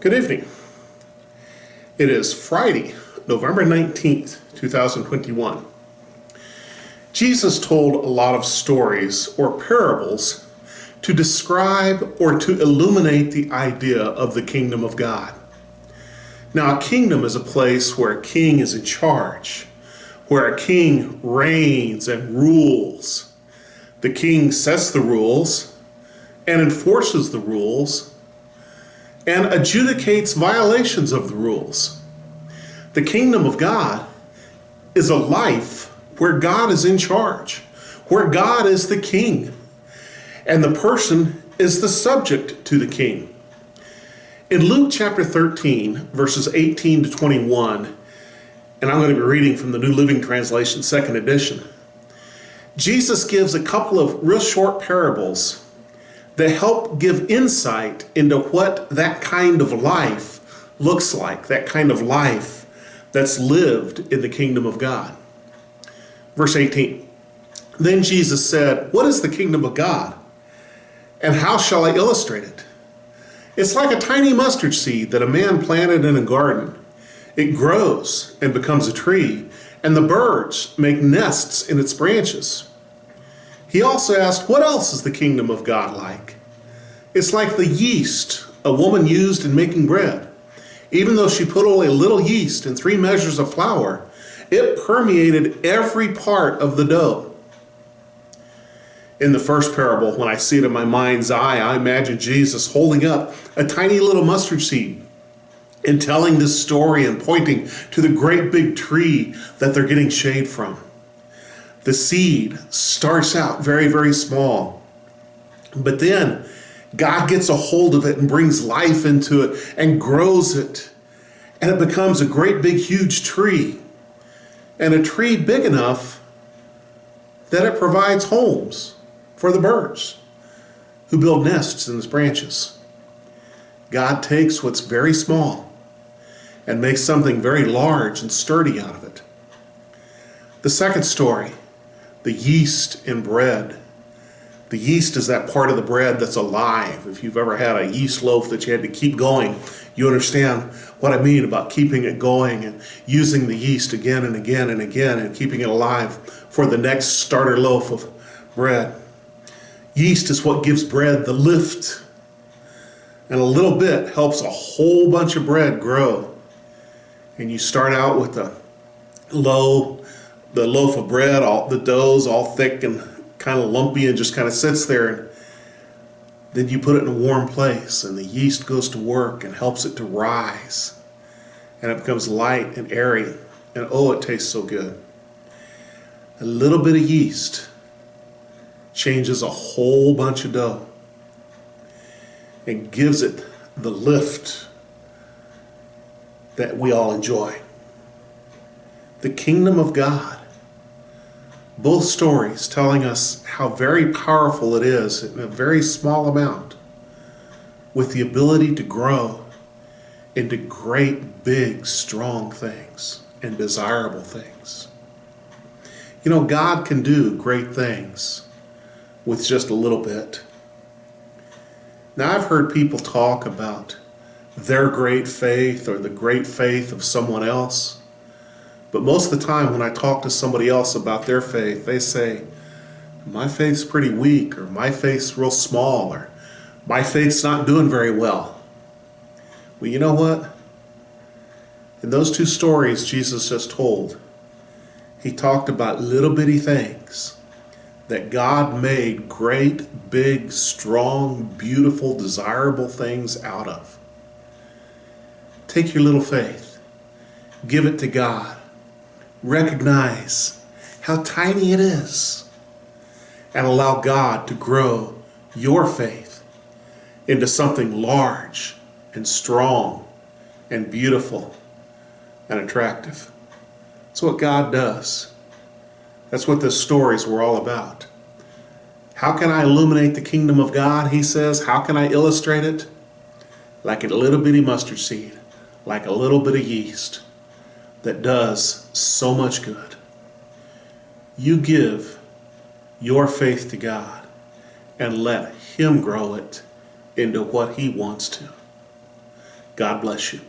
Good evening. It is Friday, November 19th, 2021. Jesus told a lot of stories or parables to describe or to illuminate the idea of the kingdom of God. Now, a kingdom is a place where a king is in charge, where a king reigns and rules. The king sets the rules and enforces the rules and adjudicates violations of the rules. The kingdom of God is a life where God is in charge, where God is the king, and the person is the subject to the king. In Luke chapter 13, verses 18 to 21, and I'm going to be reading from the New Living Translation, second edition, Jesus gives a couple of real short parables that help give insight into what that kind of life looks like, that kind of life that's lived in the kingdom of God. Verse 18, then Jesus said, "What is the kingdom of God? And how shall I illustrate it? It's like a tiny mustard seed that a man planted in a garden. It grows and becomes a tree, and the birds make nests in its branches." He also asked, "What else is the kingdom of God like? It's like the yeast a woman used in making bread. Even though she put only a little yeast in 3 measures of flour, it permeated every part of the dough." In the first parable, when I see it in my mind's eye, I imagine Jesus holding up a tiny little mustard seed and telling this story and pointing to the great big tree that they're getting shade from. The seed starts out very, very small, but then God gets a hold of it and brings life into it and grows it, and it becomes a great big huge tree, and a tree big enough that it provides homes for the birds who build nests in its branches. God takes what's very small and makes something very large and sturdy out of it. The second story, the yeast in bread. The yeast is that part of the bread that's alive. If you've ever had a yeast loaf that you had to keep going, you understand what I mean about keeping it going and using the yeast again and again and again and keeping it alive for the next starter loaf of bread. Yeast is what gives bread the lift, and a little bit helps a whole bunch of bread grow. And you start out with the loaf of bread, the dough's all thick and kind of lumpy and just kind of sits there. And then you put it in a warm place and the yeast goes to work and helps it to rise. And it becomes light and airy. And oh, it tastes so good. A little bit of yeast changes a whole bunch of dough and gives it the lift that we all enjoy. The kingdom of God. Both stories telling us how very powerful it is in a very small amount, with the ability to grow into great, big, strong things and desirable things. You know, God can do great things with just a little bit. Now, I've heard people talk about their great faith or the great faith of someone else. But most of the time when I talk to somebody else about their faith, they say, my faith's pretty weak, or my faith's real small, or my faith's not doing very well. Well, you know what? In those 2 stories Jesus just told, he talked about little bitty things that God made great, big, strong, beautiful, desirable things out of. Take your little faith, give it to God. Recognize how tiny it is and allow God to grow your faith into something large and strong and beautiful and attractive. That's what God does. That's what this stories were all about. How can I illuminate the kingdom of God? He says, how can I illustrate it? Like a little bitty mustard seed, like a little bit of yeast that does so much good. You give your faith to God and let Him grow it into what He wants to. God bless you.